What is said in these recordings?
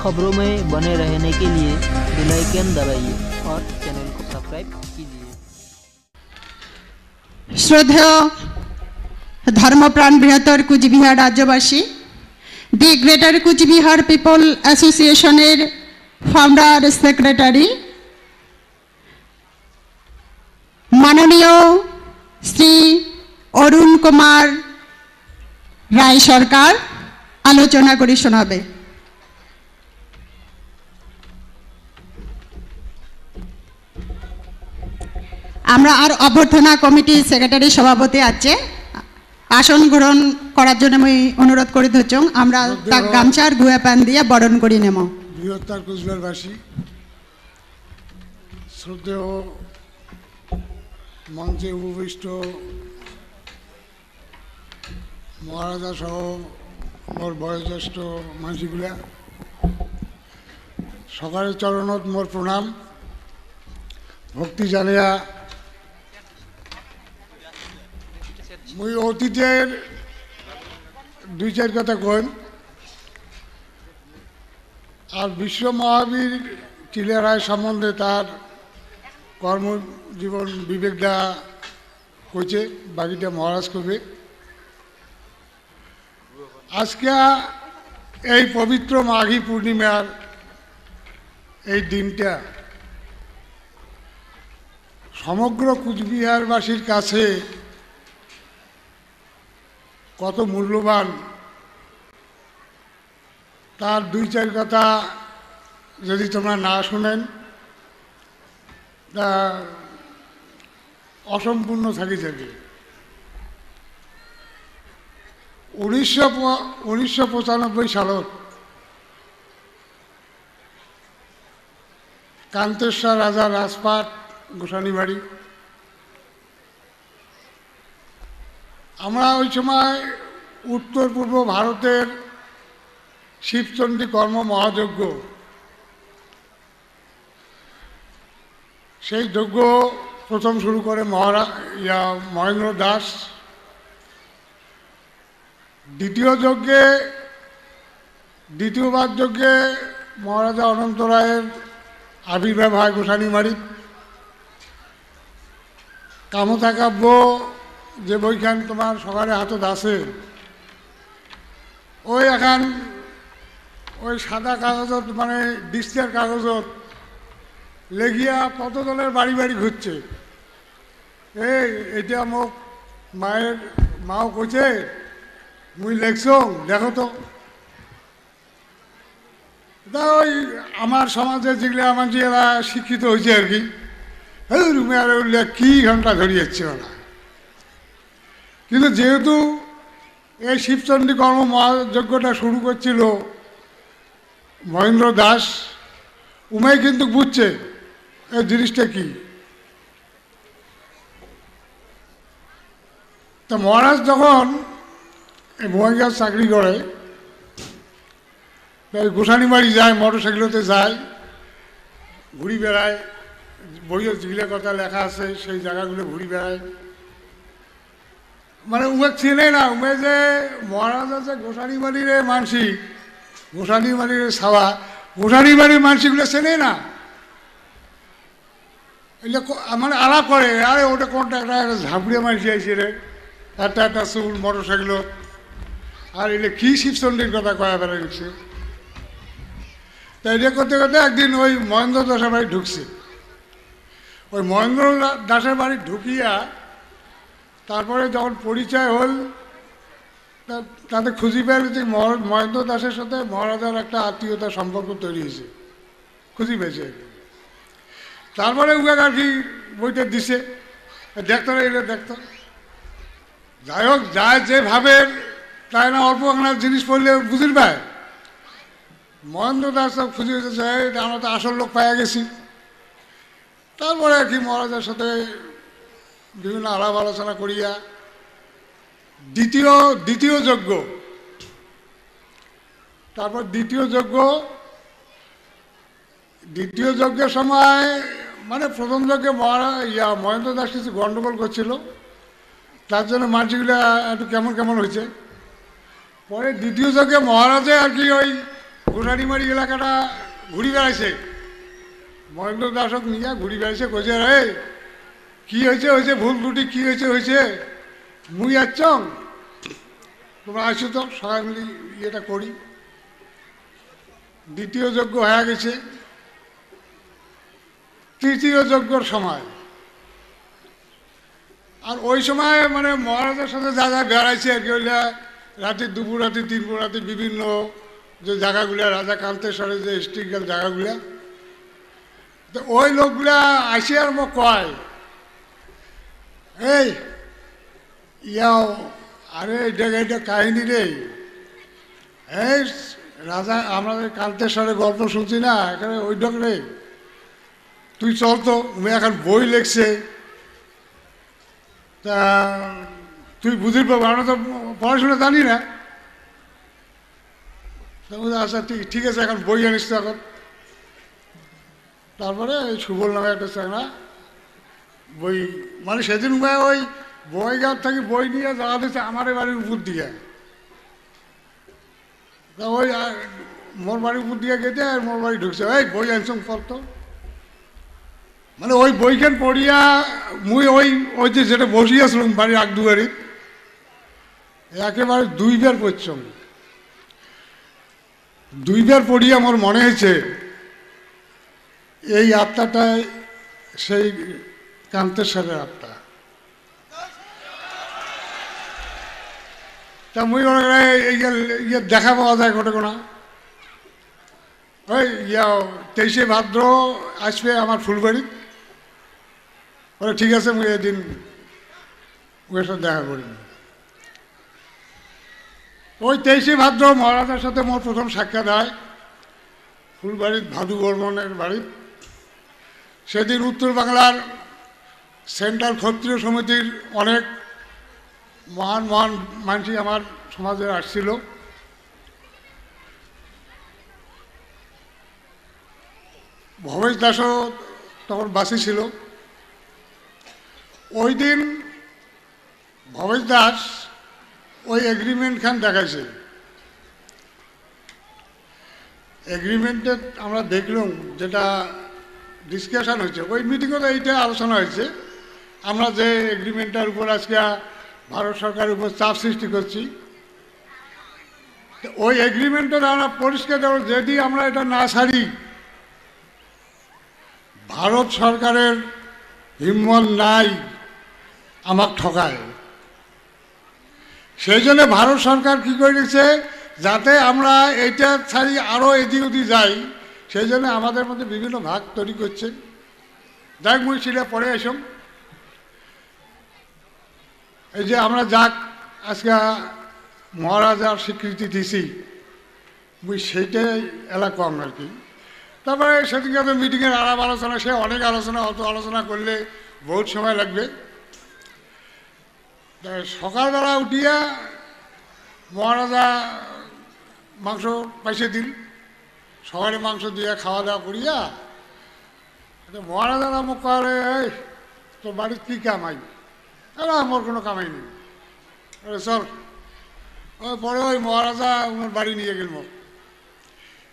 खबरों में बने रहने के लिए बेल आइकन दबाइए और चैनल को सब्सक्राइब कीजिए। श्रद्धेय धर्मप्राण बृहत्तर कुचबिहार राज्यवासी, दि ग्रेटर कुचबिहार पिपल एसोसिएशनेर फाउंडार सेक्रेटारी माननीय श्री अरुण कुमार राय सरकार आलोचना करे शोनाबे। আমরা আর অভ্যর্থনা কমিটি সেক্রেটারি সভাপতি আছে আসন গ্রহণ করার জন্য আমি অনুরোধ করে ধরছং। আমরা তা গামছার গুয়া পান দিয়ে বরণ করি নেব। বৃহত্তর কুচবিহারবাসী, শ্রদ্ধেয় মঞ্চে উপবিষ্ট মহারাজা সহ মোর বয়োজ্যেষ্ঠ মানুষগুলা, সকালের চরণত মোর প্রণাম ভক্তি জানিয়া মুই অতীতের দুই চার কথা কইম। আর বিশ্ব মহাবীর চিলা রায় সম্বন্ধে তার কর্মজীবন বিবেকটা কইছে, বাকিটা মহারাজ করবে। আজকে এই পবিত্র মাঘী পূর্ণিমার এই দিনটা সমগ্র কুচবিহারবাসীর কাছে কত মূল্যবান তার দুই চার কথা যদি তোমরা না শুনেন তা অসম্পূর্ণ থাকি যাবে। 1995 সালত কান্তেশ্বর রাজা রাজপাট গোসানিবাড়ি, আমরা ওই সময় উত্তর পূর্ব ভারতের শিবচণ্ডী কর্ম মহাযজ্ঞ, সেই যজ্ঞ প্রথম শুরু করে মহেন্দ্র দাস। দ্বিতীয়বার যজ্ঞে মহারাজা অনন্ত রায়ের আবির্ভাব হয় গোসানিবাড়ি। কামতা কাব্য যে বইখান তোমার সকালে হাতত আছে, ওই এখন ওই সাদা কাগজত মানে ডিস্টার কাগজত লেগিয়া কত দলের বাড়ি বাড়ি ঘুরছে। এটা মোক মাও কইছে, মুই লেখছ দেখো তো। ওই আমার সমাজে যেগুলো আমার যে এরা শিক্ষিত হয়েছে আর কি, রুমে আর উঠলে কি ঘন্টা ধরিয়েছে ওরা। কিন্তু যেহেতু এই শিবচণ্ডী কর্ম মহাযজ্ঞটা শুরু করছিল মহেন্দ্র দাস, উমাই কিন্তু বুঝছে এই জিনিসটা কি। তা মহারাজ যখন এই বঙ্গাল চাকরি করে, তাই গোসানিবাড়ি যায়, মোটরসাইকেলতে যায়, ঘুরি বেড়ায়, বইয়ে যেগুলো কথা লেখা আছে সেই জায়গাগুলো ঘুরি বেড়ায়। মানে উমে চেনে না, উমে যে মহারাজ আছে গোসানিবাড়ির মানসি, গোসানিবাড়ির ছাওয়া, গোসানিবাড়ির মানসিগুলো চেনে না। এগুলো মানে আলাপ করে, আরে ওটা কোনটা একটা ঝাঁপড়িয়া মানসি আইসি রে, একটা চুল মোটরসাইকেল, আর এগুলো কি শিবচণ্ডীর কথা কয়া বেড়া ঢুকছে। তাই এটা করতে করতে একদিন ওই মহেন্দ্র দাসের বাড়ি ঢুকছে। ওই মহেন্দ্র দাসের বাড়ি ঢুকিয়া তারপরে যখন পরিচয় হল, তাতে খুঁজি পেল যে মহেন্দ্র দাসের সাথে মহারাজার একটা আত্মীয়তার সম্পর্ক তৈরি হয়েছে, খুঁজি পেয়েছে। তারপরে উগাক আর কি বইটা দিছে, দেখতো না এটা দেখতো। যাই হোক, যায় যেভাবে তাই না অল্প আপনার জিনিস পড়লে বুঝির পায়। মহেন্দ্র দাস সব খুঁজে হয়েছে, আমরা তো আসল লোক পাইয়া গেছি। তারপরে আর কি মহারাজার সাথে বিভিন্ন আলাপ আলোচনা করিয়া দ্বিতীয় যজ্ঞ, তারপর দ্বিতীয় যজ্ঞের সময় মানে প্রথম যজ্ঞে মহেন্দ্র দাস কিছু গণ্ডগোল করছিল, তার জন্য মানসিকগুলো একটু কেমন কেমন হয়েছে। পরে দ্বিতীয় যজ্ঞে মহারাজে আর কি ওই গোনারিমারি এলাকাটা ঘুরি বেড়াইছে, মহেন্দ্র দাসক নিয়ে ঘুরি বেড়াইছে, কইছে রে কি হয়েছে হয়েছে, ভুল ত্রুটি কি হয়েছে হয়েছে, মুই আসছ তোমরা আসো তো সবাই মিলে ইয়েটা করি। দ্বিতীয় যজ্ঞ হয়ে গেছে, তৃতীয় যজ্ঞর সময়, আর ওই সময় মানে মহারাজার সাথে যা যা বেড়াইছে আর কি, ওইটা রাতে দুপুর রাতে তিনপুর রাতে বিভিন্ন যে জায়গাগুলা রাজা কান্তেশ্বরের যে হিস্ট্রিক্যাল জায়গাগুলা, তো ওই লোকগুলা আসে আর মোক কয় এই ইয়াও আরে এটা কাহিনী রে, এই রাজা আমাদের কান্তেশ্বরের গল্প শুনছি না এখানে ওই ডক রে, তুই চল তো, এখন বই লেখছে তা তুই বুঝি পাবো, আমরা তো পড়াশোনা জানি না। আচ্ছা ঠিক আছে, এখন বই আনিস তো এখন। তারপরে ওই সুবল নামে একটা চাংড়া বই, মানে সেদিন ওই বইগাঁও থেকে বই নিয়ে যাওয়া দিচ্ছে আমার বাড়ির উপর দিয়ে, তা ওই মোর বাড়ির উপর দিয়ে গেছে আর মোর বাড়ি ঢুকছে, এই বই আনছুম পড়তো, মানে ওই বইখান পড়িয়া মুই ওই ওই যে যেটা বসিয়াছিলাম বাড়ির আগ দুয়ারি একেবারে দুইবার পড়ছম, দুইবার পড়িয়া আমার মনে হয়েছে এই আত্মাটাই সেই কান্তেশ্বরের আত্মা। তা মুই ইয়ে দেখা পাওয়া যায় ঘটনা, ওই 23শে ভাদ্র আসবে আমার ফুলবাড়ি, বলে ঠিক আছে মুই এদিন ওর সাথে দেখা করি। ওই 23শে ভাদ্র মহারাজার সাথে মোর প্রথম সাক্ষাৎ হয় ফুলবাড়ির ভাদু বর্মনের বাড়ি। সেদিন উত্তর বাংলার সেন্ট্রাল ক্ষত্রিয় সমিতির অনেক মহান মহান মানুষ আমার সমাজে আসছিল। ভবেশ দাসও তখন বাসি ছিল। ওই দিন ভবেশ দাস ওই এগ্রিমেন্ট খান দেখাইছে, এগ্রিমেন্টে আমরা দেখলাম যেটা ডিসকাশন হয়েছে ওই মিটিংয়ে, এইটা আলোচনা হয়েছে আমরা যে এগ্রিমেন্টটার উপর আজকে ভারত সরকারের উপর চাপ সৃষ্টি করছি, ওই এগ্রিমেন্টটা আমরা পরিষ্কার দেব, যদি আমরা এটা না ছাড়ি ভারত সরকারের হিম্মত নাই আমাক ঠকায়। সেই জন্য ভারত সরকার কী করে দিচ্ছে, যাতে আমরা এইটা ছাড়ি আরও এদিক ওদিক যাই, সেই জন্য আমাদের মধ্যে বিভিন্ন ভাগ তৈরি করছে। যাক মুই সেটা পরে আসম, এই যে আমরা যাক আজকে মহারাজার স্বীকৃতি দিছি মুই সেইটাই এলা কম আর কি। তারপরে সেদিকে তো মিটিংয়ের আলাপ আলোচনা, সে অনেক আলোচনা, অত আলোচনা করলে বহুত সময় লাগবে। সকালবেলা উঠিয়া মহারাজা মাংস পাইছে দিল, সকালে মাংস দিয়ে খাওয়া দাওয়া করিয়া মহারাজারা মোক কলে, এই তোর বাড়ির কী কামাই? আমার কোনো কামাই নেই, চল। ওই পরে ওই মহারাজা ওনার বাড়ি নিয়ে গেল,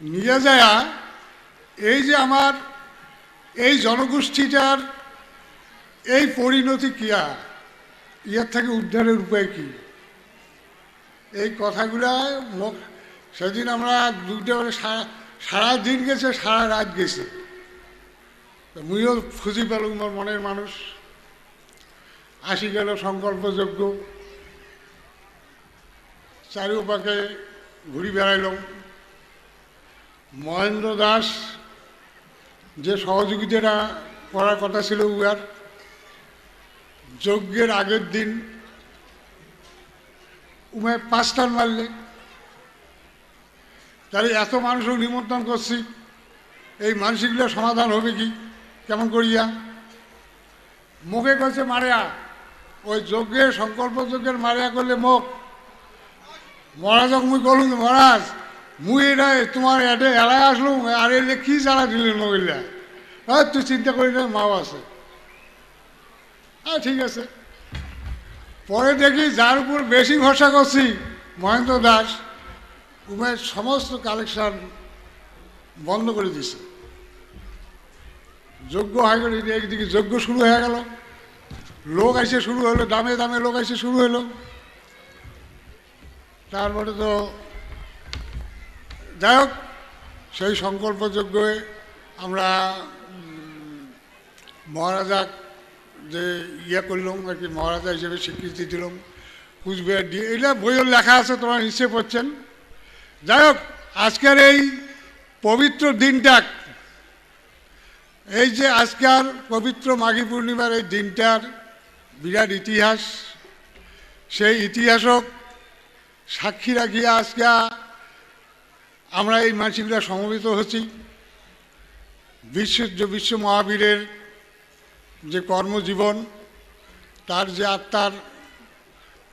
নিয়ে যায় এই যে আমার এই জনগোষ্ঠীটার এই পরিণতি কিয়া, ইয়ার থেকে উদ্ধারের উপায় কি, এই কথাগুলা মুখ সেদিন আমরা দুইটা মানে সারা দিন গেছে, সারা রাত গেছে, মুইও খুঁজি পেলাম মোর মনের মানুষ। আসি গেল সংকল্পযজ্ঞ, চারিপাকে ঘুরি বেড়াইলাম। মহেন্দ্র দাস যে সহযোগিতাটা করার কথা ছিল, উয়ার যজ্ঞের আগের দিন উমে 5 টান মারলে, তাহলে এত মানুষও নিমন্ত্রণ করছি, এই মানসিকগুলো সমাধান হবে কি কেমন করিয়া? মুখে করছে মারিয়া, ওই যজ্ঞের সংকল্প যজ্ঞের মারিয়া করলে মুখ। মহারাজক মুই বলুন, মহারাজ মুই এটা তোমার এটে এলায় আসলুম, আর এলে কি জ্বালা দিলেন মহিলা? হ্যাঁ তুই চিন্তা করি না, মাও আছে। হ্যাঁ ঠিক আছে। পরে দেখি যার উপর বেশি ভরসা করছি মহেন্দ্র দাস, উমের সমস্ত কালেকশন বন্ধ করে দিছে। যজ্ঞ হয়ে গেল, একদিকে যজ্ঞ শুরু হয়ে গেল, লোক এসে শুরু হলো, দামে দামে লোক এসে শুরু হলো। তারপরে তো যাই হোক, সেই সংকল্প যজ্ঞে আমরা মহারাজা যে করলাম আর কি, মহারাজা হিসেবে স্বীকৃতি দিলাম, কুচবিহার দিয়ে, এটা বইয়ের লেখা আছে, তোমরা নিশ্চয় পড়ছেন। যাই হোক, আজকের এই পবিত্র দিনটা, এই যে আজকের পবিত্র মাঘী পূর্ণিমার এই দিনটার বিরাট ইতিহাস, সেই ইতিহাসক সাক্ষী রাখিয়া আজকে আমরা এই মানসিকরা সমবেত হচ্ছি। বিশ্ব মহাবীরের যে কর্মজীবন, তার যে আত্মার,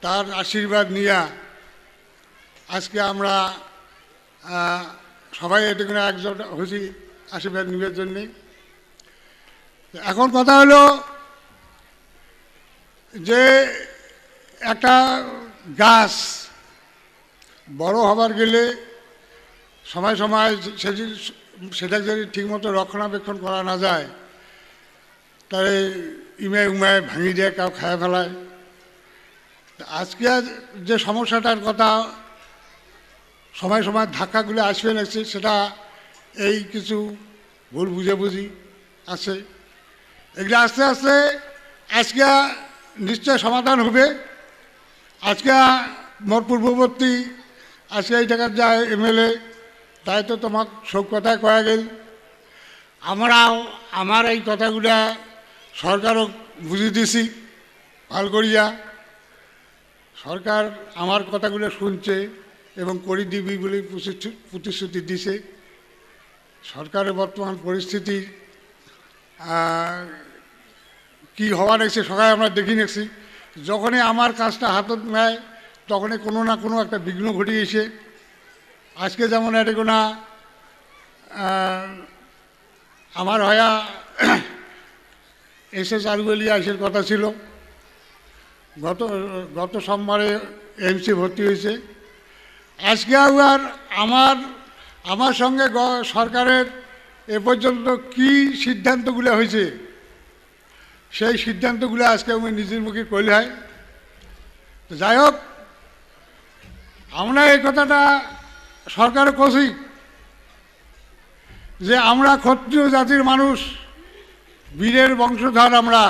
তার আশীর্বাদ নিয়ে আজকে আমরা সবাই এটুকুনে একজন হয়েছি আশীর্বাদ নিবার জন্যে। এখন কথা হলো যে একটা গাছ বড় হবার গেলে সময় সময় সেটা যদি ঠিকমতো রক্ষণাবেক্ষণ করা না যায়, তাহলে ইমায় উমায় ভাঙি দিয়ে কাউ খায় ফেলায়। আজকে যে সমস্যাটার কথা সময় সময় ধাক্কাগুলো আসবে লাগছে, সেটা এই কিছু ভুল বুঝাবুঝি আছে। এগুলো আস্তে আস্তে আজকে নিশ্চয় সমাধান হবে। আজকে মোর পূর্ববর্তী আজকে এই টাকার যা এমএলএ, তাই তো তোমাক সব কথায় কয়া গেল। আমরাও আমার এই কথাগুলা সরকারও বুঝিয়ে দিছি ভাল করিয়া। সরকার আমার কথাগুলো শুনছে এবং করে দিবি বলে প্রতিশ্রুতি দিছে। সরকারের বর্তমান পরিস্থিতি কি হওয়া দেখছে সবাই আমরা দেখি নেছি। যখনই আমার কাজটা হাতত নেয় তখনই কোনো না কোনো একটা বিঘ্ন ঘটিয়েছে। আজকে যেমন এটা কোনো আমার হয়া এসএস আরুবেলিয়া এসের কথা ছিল, গত সোমবারে এমসি ভর্তি হয়েছে। আজকে আবার আমার সঙ্গে সরকারের এ পর্যন্ত কি সিদ্ধান্তগুলো হয়েছে, সেই সিদ্ধান্তগুলো আজকে আমি নিজের মুখে কইলে হয়। যাই হোক, আমরা এই কথাটা সরকারে কছি যে আমরা ক্ষত্রিয় জাতির মানুষ, বীরের বংশধর আমরা,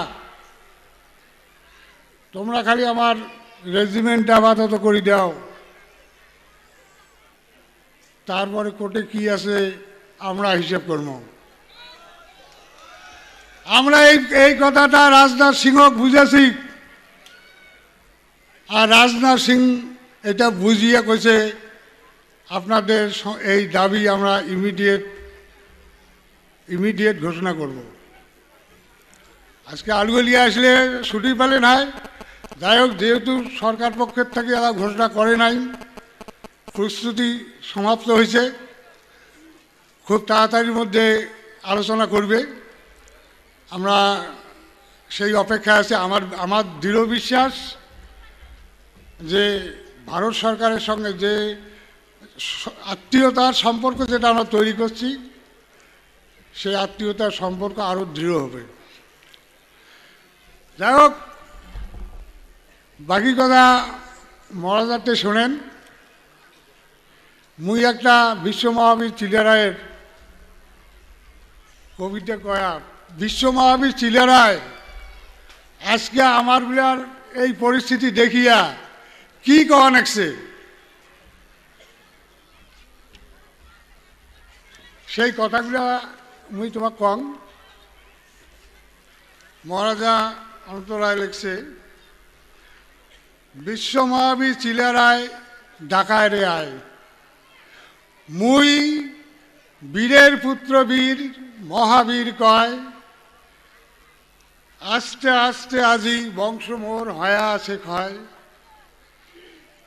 তোমরা খালি আমার রেজিমেন্টটা আপাতত করে দাও, তারপরে কোর্টে কি আছে আমরা হিসেব করব। আমরা এই কথাটা রাজনাথ সিংহকে বুঝেছি, আর রাজনাথ সিং এটা বুঝিয়ে কইছে আপনাদের এই দাবি আমরা ইমিডিয়েট ঘোষণা করব। আজকে আলুগলিয়া আসলে ছুটি পেলে নাই। যাই হোক, যেহেতু সরকার পক্ষের থেকে এরা ঘোষণা করে নাই, প্রস্তুতি সমাপ্ত হয়েছে, খুব তাড়াতাড়ির মধ্যে আলোচনা করবে। আমরা সেই অপেক্ষায় আছে। আমার দৃঢ় বিশ্বাস যে ভারত সরকারের সঙ্গে যে আত্মীয়তার সম্পর্ক যেটা আমরা তৈরি করছি, সেই আত্মীয়তার সম্পর্ক আরও দৃঢ় হবে। যাই হোক, বাকি কথা মহারাজাতে শোনেন। মুই একটা বিশ্ব মহাবীর চিলারায়ের কবিতা কয়া, বিশ্ব মহাবীর চিলারায় আজকে আমার বিলার এই পরিস্থিতি দেখিয়া কি কওয়া নাকছে, সেই কথাগুলা মুই তোমাক কম। মহারাজা অন্তরায় লিখছে, বিশ্ব মহাবীর চিলারায় ডাকায় রে আয়, মুই বীরের পুত্র বীর মহাবীর কয়, আস্তে আস্তে আজি বংশ মোর হয়া আছে ক্ষয়,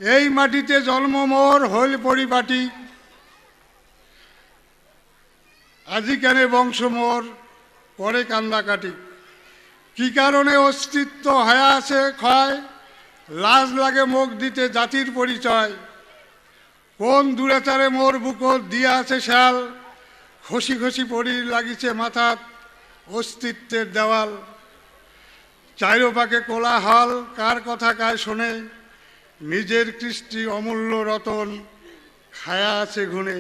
এই মাটিতে জন্ম মোর হইল পরিপাটি, আজি কেনে বংশ মোর পরে কান্দা কাটি, কি কারণে অস্তিত্ব হয়া আছে ক্ষয়, লাজ লাগে মুখ দিতে জাতির পরিচয়, কোন দুরাচারে মোর বুকত দিয়া আছে শাল, খসি খসি পড়ি লাগিছে মাথাত অস্তিত্বের দেওয়াল, চাইরোপাকে কোলাহল কার কথা কায় শোনে, নিজের কৃষ্টি অমূল্য রতন খায়া আছে ঘুনে।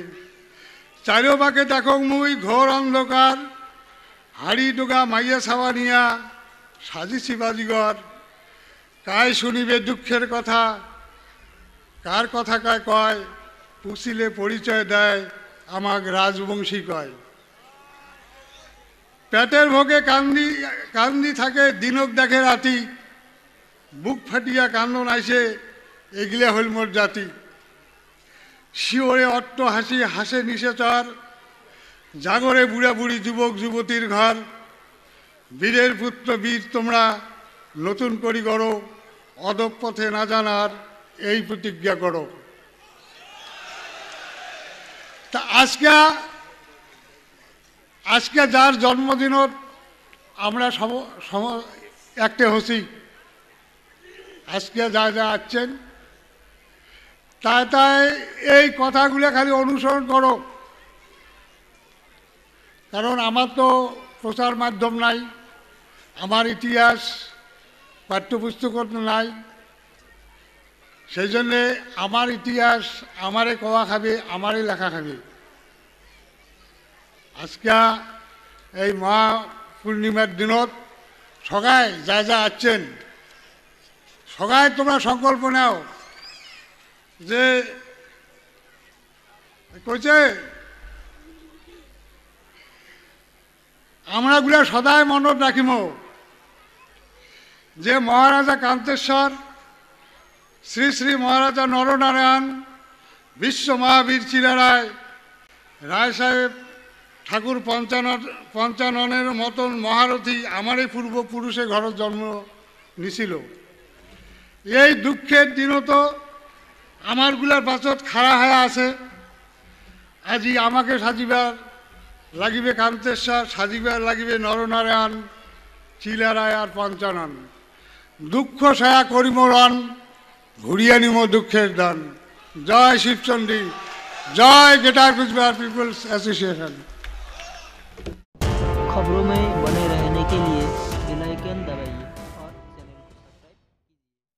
চাইরোপাকে দেখো মুই ঘোর অন্ধকার, হাড়ি ডোগা মাইয়া ছাওয়া নিয়া সাজিছি বাজিগর। কায় শুনিবে দুঃখের কথা, কার কথা কায় কয়, পুষিলে পরিচয় দেয় আমাক রাজবংশী কয়। পেটের ভোগে কান্দি কান্দি থাকে দিনক দেখে রাতি, বুক ফাটিয়া কান্দন আইসে এগিলে হইল মোর জাতি। শিওরে অট্ট হাসি হাসে নিষেচর, জাগরে বুড়া বুড়ি যুবক যুবতীর ঘর। বীরের পুত্র বীর তোমরা নতুন করি করো, অদপ পথে না জানার এই প্রতিজ্ঞা করো। তা আজকে যার জন্মদিনত আমরা একটা হসি, আজকে যা যা আছেন তাই এই কথাগুলো খালি অনুসরণ করো। কারণ আমার তো প্রচার মাধ্যম নাই, আমার ইতিহাস পাঠ্যপুস্তক নাই, সেই জন্যে আমার ইতিহাস আমারে কওয়া খাবে, আমারে লেখা খাবে। আজকে এই মহা পূর্ণিমার দিনত সবাই যা যা আছেন সবাই তোমরা সংকল্প নাও যে কইছে আমরাগুলা সদায় মনত রাখিম যে মহারাজা কান্তেশ্বর, শ্রী শ্রী মহারাজা নরনারায়ণ, বিশ্ব মহাবীর চিরারায় রায় সাহেব ঠাকুর পঞ্চাননের মতন মহারথী আমারই পূর্বপুরুষে ঘর জন্ম নিছিল। এই দুঃখের দিনও তো আমারগুলার পাছত খাড়া হয়ে আছে। আজি আমাকে সাজিবার লাগিবে কান্তেশ্বর, সাজিবার লাগিবে নরনারায়ণ, চিলারায় আর পঞ্চানন। দুঃখ সায়া করিমরণ, ঘুরিয়ে নিম দুঃখের দান। জয় শিবচন্ডী, জয় গ্রেটার কুচবিহার পিপলস অ্যাসোসিয়েশন।